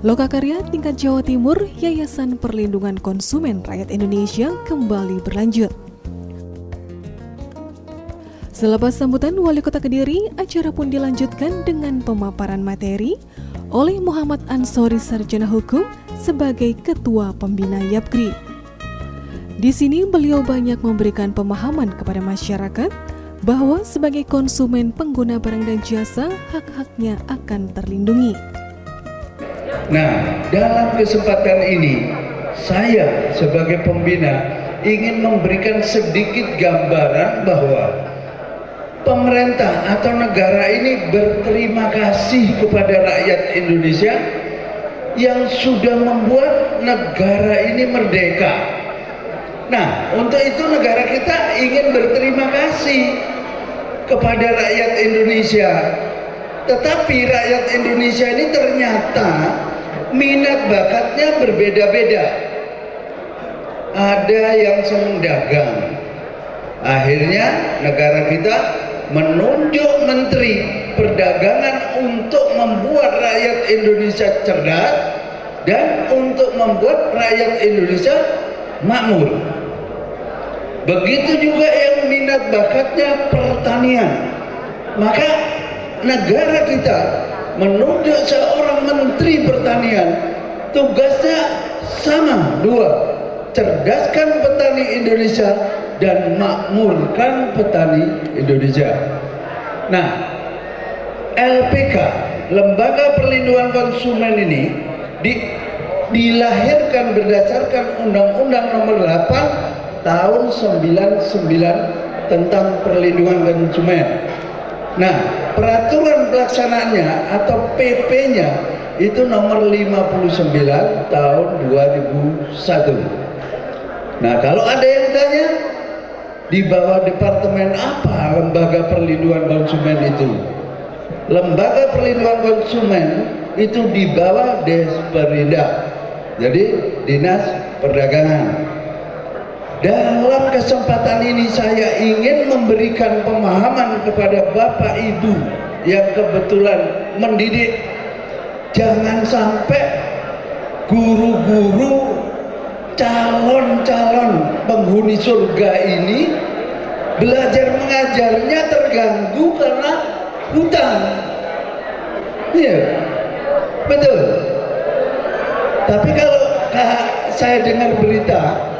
Lokakarya tingkat Jawa Timur, Yayasan Perlindungan Konsumen Rakyat Indonesia kembali berlanjut. Selepas sambutan Wali Kota Kediri, acara pun dilanjutkan dengan pemaparan materi oleh Muhammad Ansori Sarjana Hukum sebagai Ketua Pembina YAPGRI. Di sini beliau banyak memberikan pemahaman kepada masyarakat bahwa sebagai konsumen pengguna barang dan jasa, hak-haknya akan terlindungi. Nah, dalam kesempatan ini, saya sebagai pembina ingin memberikan sedikit gambaran bahwa pemerintah atau negara ini berterima kasih kepada rakyat Indonesia yang sudah membuat negara ini merdeka. Nah, untuk itu negara kita ingin berterima kasih kepada rakyat Indonesia. Tetapi rakyat Indonesia ini ternyata minat bakatnya berbeda-beda. Ada yang senang dagang. Akhirnya negara kita menunjuk menteri perdagangan untuk membuat rakyat Indonesia cerdas dan untuk membuat rakyat Indonesia makmur. Begitu juga yang minat bakatnya pertanian. Maka negara kita menunjuk seorang menteri pertanian, tugasnya sama dua, cerdaskan petani Indonesia dan makmurkan petani Indonesia. Nah, LPK, Lembaga Perlindungan Konsumen ini dilahirkan berdasarkan Undang-Undang Nomor 8 Tahun 99 tentang perlindungan konsumen. Nah, peraturan pelaksanaannya atau PP-nya itu nomor 59 tahun 2001. Nah, kalau ada yang tanya, di bawah departemen apa lembaga perlindungan konsumen itu? Lembaga perlindungan konsumen itu di bawah Desperindak, jadi Dinas Perdagangan. Dalam kesempatan ini saya ingin memberikan pemahaman kepada Bapak Ibu yang kebetulan mendidik. Jangan sampai guru-guru calon-calon penghuni surga ini belajar mengajarnya terganggu karena hutang. Iya, betul. Tapi kalau saya dengar berita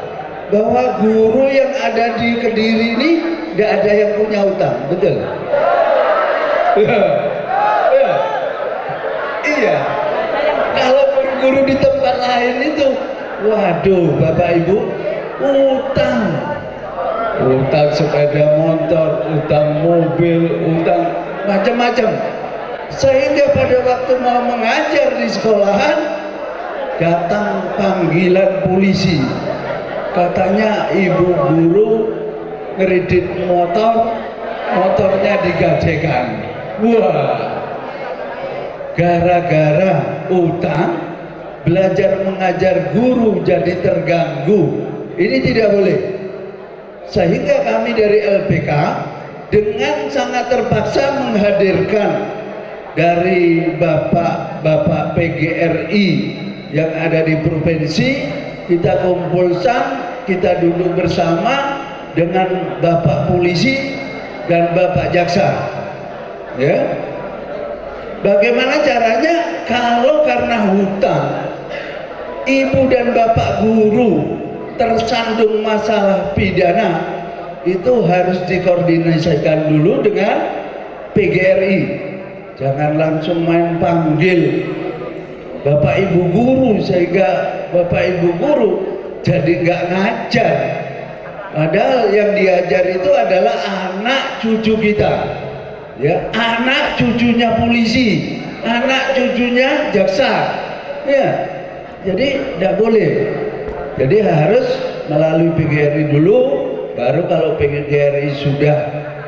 bahwa guru yang ada di Kediri ini tidak ada yang punya hutang, betul? Iya. Kalau guru di tempat lain itu, waduh, Bapak Ibu, utang sepeda motor, utang mobil, utang macam-macam. Sehingga pada waktu mau mengajar di sekolahan, datang panggilan polisi. Katanya ibu guru kredit motornya digadekan. Wah, gara-gara utang, belajar mengajar guru jadi terganggu. Ini tidak boleh. Sehingga kami dari LPK dengan sangat terpaksa menghadirkan dari bapak-bapak PGRI yang ada di provinsi, kita kumpulkan, kita duduk bersama dengan Bapak Polisi dan Bapak Jaksa. Ya, bagaimana caranya kalau karena hutang ibu dan bapak guru tersandung masalah pidana, itu harus dikoordinasikan dulu dengan PGRI. Jangan langsung main panggil Bapak Ibu guru sehingga Bapak Ibu guru jadi nggak ngajar. Padahal yang diajar itu adalah anak cucu kita, ya, anak cucunya polisi, anak cucunya jaksa, ya. Jadi tidak boleh. Jadi harus melalui PGRI dulu, baru kalau PGRI sudah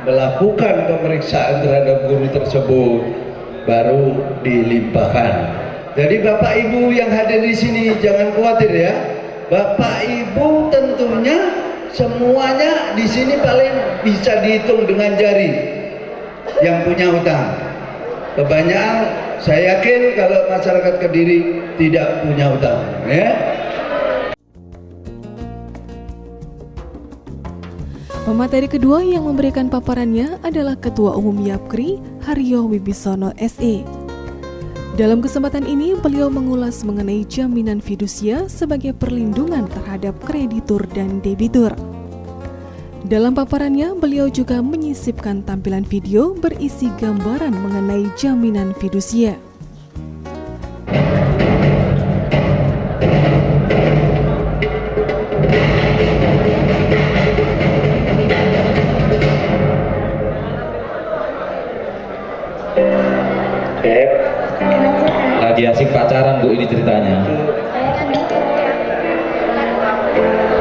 melakukan pemeriksaan terhadap guru tersebut, baru dilimpahkan. Jadi Bapak Ibu yang hadir di sini jangan khawatir ya. Bapak Ibu tentunya semuanya di sini paling bisa dihitung dengan jari yang punya hutang. Kebanyakan Saya yakin kalau masyarakat Kediri tidak punya hutang, ya. Pemateri kedua yang memberikan paparannya adalah Ketua Umum Yapgri, Haryo Wibisono SE. Dalam kesempatan ini, beliau mengulas mengenai jaminan fidusia sebagai perlindungan terhadap kreditur dan debitur. Dalam paparannya, beliau juga menyisipkan tampilan video berisi gambaran mengenai jaminan fidusia. Beb, lagi asik pacaran Bu ini ceritanya.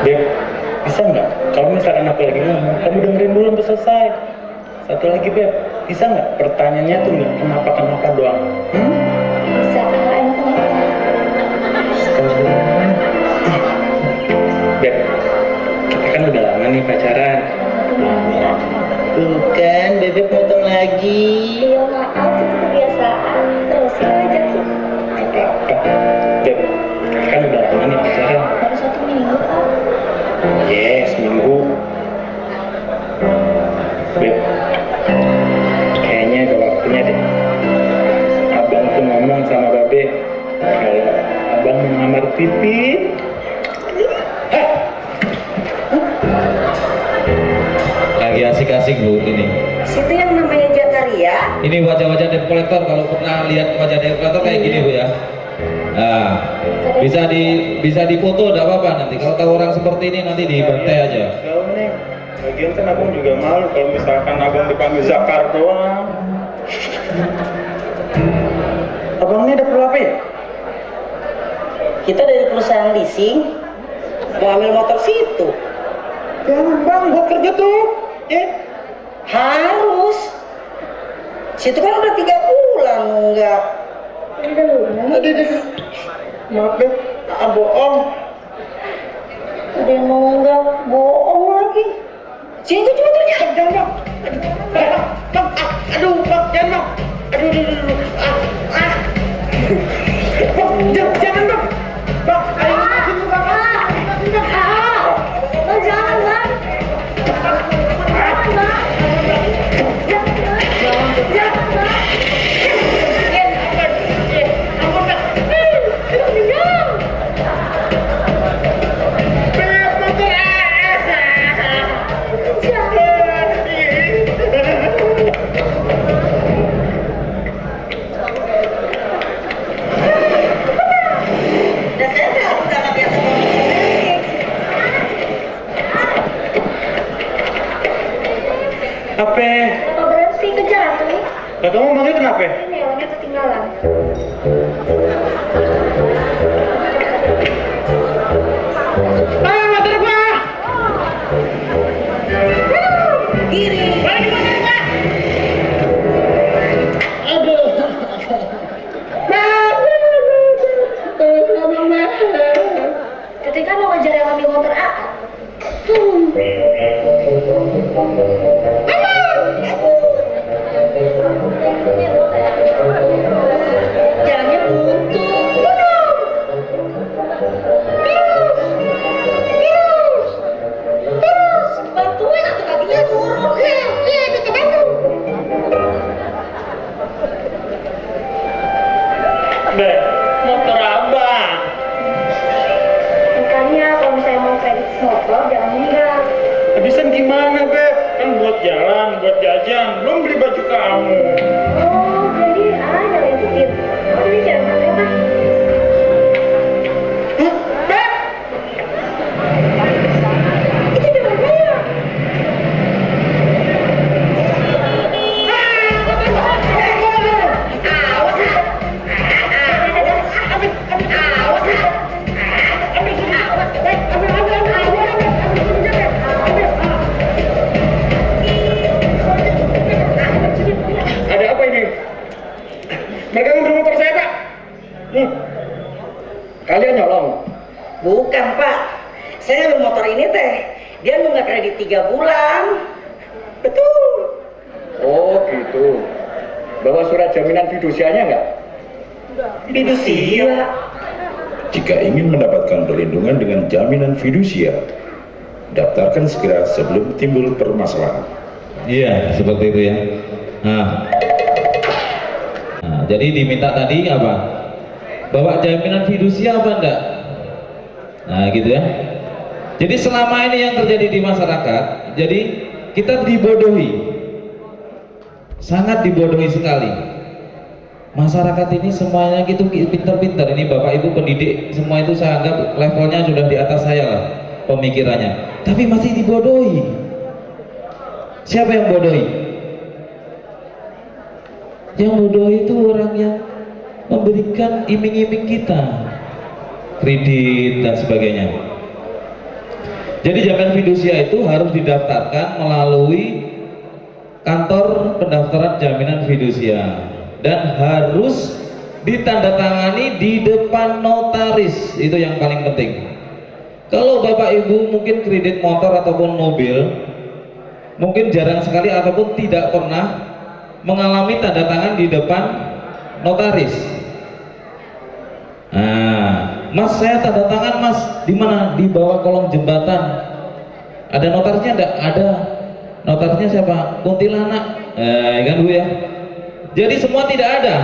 Beb, bisa nggak? Kalau misalkan aku lagi ngomong, kamu dengerin dulu sampai selesai. Satu lagi Beb, bisa nggak? Pertanyaannya tuh nggak kenapa doang. Bisa, kalau emang kenapa? Beb, kita kan udah lama nih pacaran. Tuh kan, Bebek potong lagi. Iya maaf, itu kebiasaan. Terusin aja sih. Beb, kita kan udah lama nih pacaran. Baru 1 minggu kan? Yes, seminggu. Beb, kayaknya udah waktunya deh. Abang tuh ngomong sama Babe kalau abang mau ngelamar Pipit. Lagi asik-asik Bu ini. Situ yang namanya Jakaria. Ini wajah-wajah debt collector, kalau pernah lihat wajah debt collector kayak gini Bu ya. Nah, bisa dipoto, enggak apa-apa nanti. Kalau tahu orang seperti ini nanti dibantai aja. Tahu nih, lagian kan abang juga malu kalau misalkan abang dipanggil Zakar doang. Abang ini ada perlu apa ya? Kita dari perusahaan leasing mau ambil motor situ. Jangan bang, gua kerja tuh. Harus. Situ kan udah 3 bulan enggak. Aduh. Maaf deh, bohong. Ada yang mau enggak bohong lagi. Sini tuh cuma ternyata. Jangan bang. Bang, aduh bang, jangan bang. Aduh. Bang, jangan bang. Bang, ayo masuk bang. Oh, jangan, Bang. Jangan, Bang. Jangan, Bang. Dan saya tahu karena biasa ngomong. Apa? Kenapa berhenti kejar tuh? Lah kamu manggil kenapa? Ini helmnya ketinggalan. Motor gua. Kiri. Balik motor gua. Aduh. Ketika mau ngejar yang ambil motor A. Jalannya buntu. Bantuin atau kakinya turun. Iya, kita bantu. Beb, motor abang. Makanya kalau misalnya mau kredit motor jangan meninggal. Habisan gimana, Beb? Kan buat jalan, buat jajan, belum beli baju kamu. Oh, jadi ada yang tutir. Oh, ini jangan apa? Hah? Beb? Itu jawabannya. Ada apa ini? Mereka ngambil motor saya, Pak. Kalian nyolong. Bukan Pak, saya ngambil motor ini teh. Dia nunggak kredit 3 bulan. Betul. Oh gitu. Bawa surat jaminan fidusianya nggak? Fidusia. Jika ingin mendapatkan perlindungan dengan jaminan fidusia, daftarkan segera sebelum timbul permasalahan. Iya, seperti itu ya. Nah, jadi diminta tadi apa? Bawa jaminan fidusia apa enggak? Nah, gitu ya. Jadi selama ini yang terjadi di masyarakat, jadi kita dibodohi, sangat dibodohi sekali. Masyarakat ini semuanya gitu pintar-pintar. Ini bapak ibu pendidik semua itu saya anggap levelnya sudah di atas saya lah pemikirannya, tapi masih dibodohi. Siapa yang bodohi? Yang bodohi itu orang yang memberikan iming-iming kita kredit dan sebagainya. Jadi jaminan fidusia itu harus didaftarkan melalui kantor pendaftaran jaminan fidusia dan harus ditandatangani di depan notaris. Itu yang paling penting. Kalau bapak ibu mungkin kredit motor ataupun mobil, mungkin jarang sekali ataupun tidak pernah mengalami tanda tangan di depan notaris. Nah, Mas, saya tanda tangan, Mas, di mana? Di bawah kolong jembatan. Ada notarisnya enggak? Ada. Notarisnya siapa? Kuntilanak. Kan Bu ya. Jadi semua tidak ada.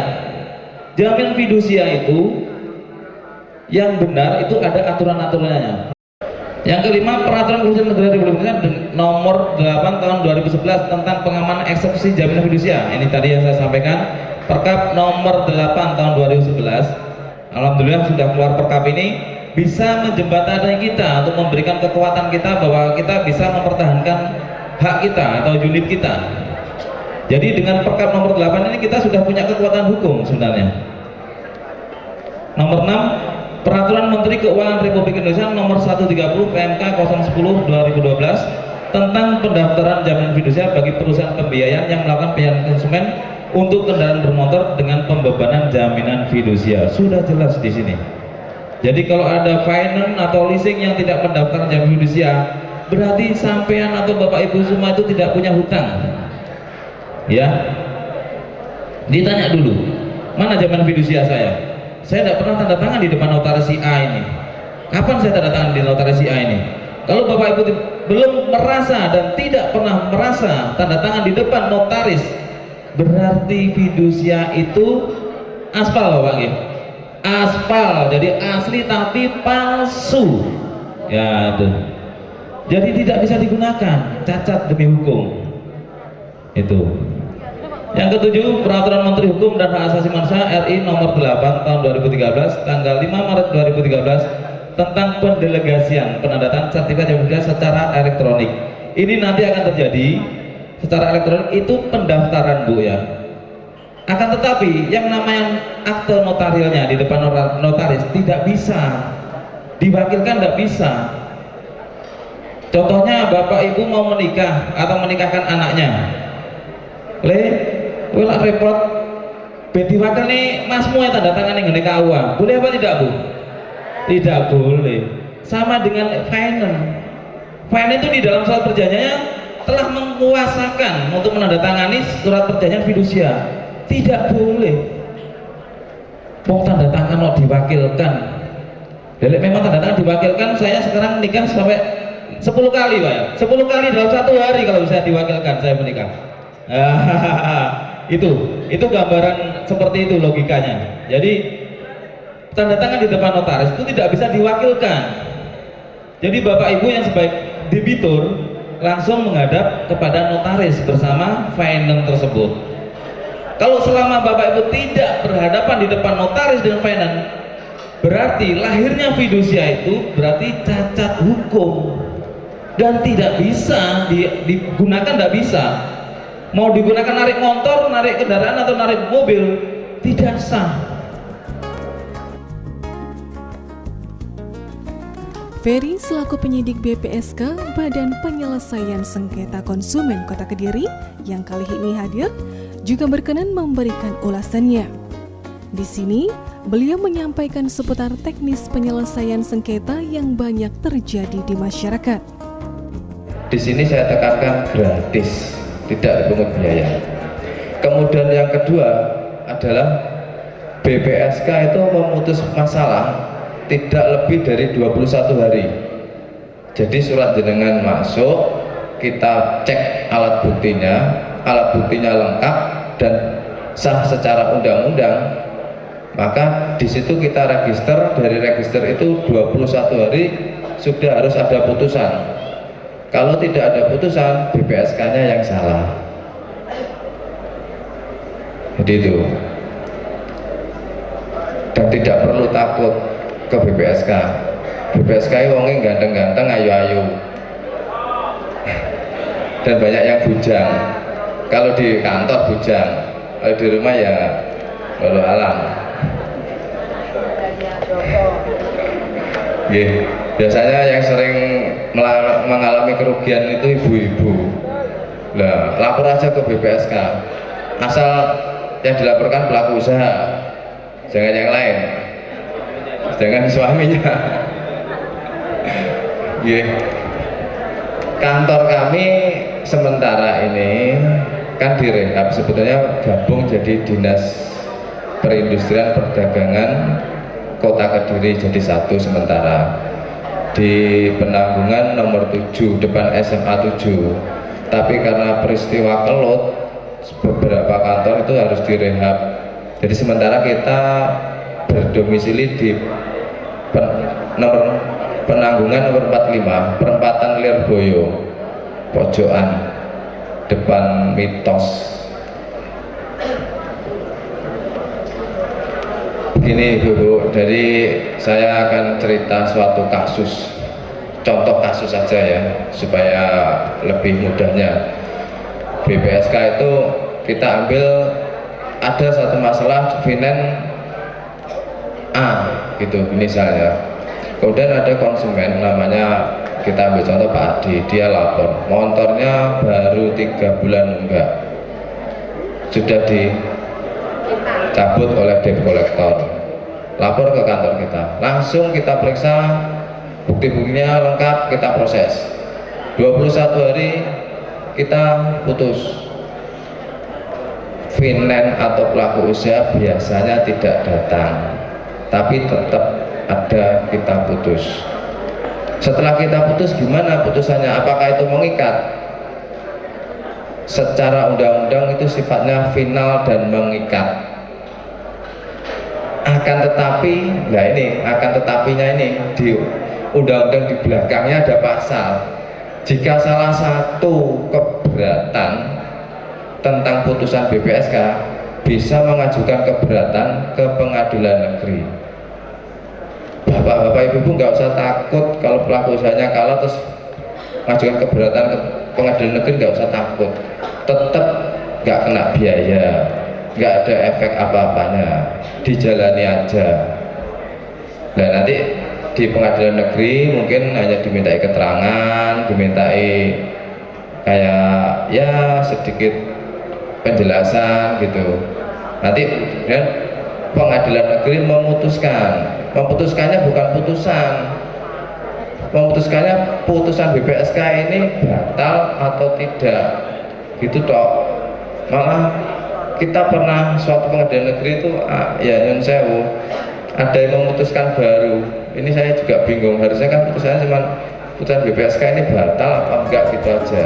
Jaminan fidusia itu yang benar itu ada aturan-aturannya. Yang kelima, peraturan Kepolisian Negara Republik Indonesia nomor 8 tahun 2011 tentang pengamanan eksekusi jaminan fidusia. Ini tadi yang saya sampaikan, Perkap nomor 8 tahun 2011. Alhamdulillah sudah keluar Perkap ini, bisa menjembatani kita untuk memberikan kekuatan kita bahwa kita bisa mempertahankan hak kita atau unit kita. Jadi dengan Perkap nomor 8 ini kita sudah punya kekuatan hukum sebenarnya. Nomor 6, Peraturan Menteri Keuangan Republik Indonesia nomor 130 PMK 010/2012 tentang pendaftaran jaminan fidusia bagi perusahaan pembiayaan yang melakukan pembiayaan konsumen untuk kendaraan bermotor dengan pembebanan jaminan fidusia. Sudah jelas di sini. Jadi kalau ada finance atau leasing yang tidak mendaftarkan jaminan fidusia, berarti sampean atau bapak ibu semua itu tidak punya hutang. Ya, ditanya dulu, mana jaminan fidusia saya? Saya tidak pernah tanda tangan di depan notaris si A ini. Kapan saya tanda tangan di notaris si A ini? Kalau bapak ibu belum merasa dan tidak pernah merasa tanda tangan di depan notaris, berarti fidusia itu aspal, bapak ibu. Aspal, jadi asli tapi palsu. Ya itu. Jadi tidak bisa digunakan, cacat demi hukum. Itu. Yang ketujuh, Peraturan Menteri Hukum dan Hak Asasi Manusia RI nomor 8 tahun 2013 tanggal 5 Maret 2013 tentang pendelegasian penandatan sertifikat jaminan fidusia secara elektronik. Ini nanti akan terjadi secara elektronik, itu pendaftaran Bu ya. Akan tetapi yang namanya akte notarialnya di depan notaris tidak bisa diwakilkan, tidak bisa. Contohnya bapak ibu mau menikah atau menikahkan anaknya, Wala repot beti wakil nih masmu yang tanda tangan yang ngenik KUA, boleh apa tidak Bu? Tidak boleh. Sama dengan finance. Finance itu di dalam surat perjanjiannya telah menguasakan untuk menandatangani surat perjanjian fidusia. Tidak boleh. Mau tanda tangan mau diwakilkan. Jadi memang tanda tangan diwakilkan, saya sekarang nikah sampai 10 kali Pak. 10 kali dalam 1 hari kalau saya diwakilkan saya menikah. Itu gambaran seperti itu logikanya. Jadi tanda tangan di depan notaris itu tidak bisa diwakilkan. Jadi bapak ibu yang sebaik debitur langsung menghadap kepada notaris bersama finance tersebut. Kalau selama bapak ibu tidak berhadapan di depan notaris dengan finance, berarti lahirnya fidusia itu berarti cacat hukum dan tidak bisa digunakan, tidak bisa. Mau digunakan narik motor, narik kendaraan atau narik mobil, tidak sah. Ferry selaku penyidik BPSK Badan Penyelesaian Sengketa Konsumen Kota Kediri yang kali ini hadir juga berkenan memberikan ulasannya. Di sini, beliau menyampaikan seputar teknis penyelesaian sengketa yang banyak terjadi di masyarakat. Di sini saya tekankan gratis, tidak dipungut biaya. Kemudian yang kedua adalah BPSK itu memutus masalah tidak lebih dari 21 hari. Jadi surat jenengan masuk, kita cek alat buktinya lengkap dan sah secara undang-undang, maka di situ kita register. Dari register itu 21 hari sudah harus ada putusan. Kalau tidak ada putusan, BPSK-nya yang salah. Jadi itu. Dan tidak perlu takut ke BPSK. BPSK itu wongnya ganteng-ganteng, ayu-ayu. Dan banyak yang bujang. Kalau di kantor bujang, kalau di rumah ya lalu alam. Biasanya yang sering mengalami kerugian itu ibu-ibu. Nah, lapor aja ke BPSK. Asal yang dilaporkan pelaku usaha, jangan yang lain, jangan suaminya. Kantor kami sementara ini kan direhab, sebetulnya gabung jadi Dinas Perindustrian Perdagangan Kota Kediri jadi satu sementara di Penanggungan nomor 7 depan SMA 7. Tapi karena peristiwa Kelut beberapa kantor itu harus direhab. Jadi sementara kita berdomisili di Penanggungan nomor 45 perempatan Lirboyo pojokan depan Mitos. Begini Bu, dari saya akan cerita suatu kasus, contoh kasus saja ya, supaya lebih mudahnya. BPSK itu kita ambil ada satu masalah finance A gitu misalnya. Kemudian ada konsumen namanya, kita ambil contoh Pak Adi, dia lapor motornya baru 3 bulan enggak, sudah dicabut oleh debt collector. Lapor ke kantor kita, langsung kita periksa, bukti-buktinya lengkap, kita proses. 21 hari kita putus. Finance atau pelaku usaha biasanya tidak datang, tapi tetap ada, kita putus. Setelah kita putus, gimana putusannya? Apakah itu mengikat? Secara undang-undang itu sifatnya final dan mengikat. Akan tetapi, nah ini akan tetapinya ini di undang-undang di belakangnya ada pasal. Jika salah satu keberatan tentang putusan BPSK, bisa mengajukan keberatan ke pengadilan negeri. Bapak-bapak, ibu-ibu nggak usah takut kalau pelaku usahanya kalah terus mengajukan keberatan ke pengadilan negeri, nggak usah takut. Tetap nggak kena biaya, nggak ada efek apa-apanya, dijalani aja. Nah nanti di pengadilan negeri mungkin hanya dimintai keterangan, dimintai kayak ya sedikit penjelasan gitu. Nanti ya, pengadilan negeri memutuskannya bukan putusan, memutuskannya putusan BPSK ini batal atau tidak gitu toh. Malah kita pernah suatu pengadilan negeri itu ya nyun sewu, ada yang memutuskan baru. Ini saya juga bingung, harusnya kan putusannya cuma putusan BPSK ini batal apa enggak gitu aja.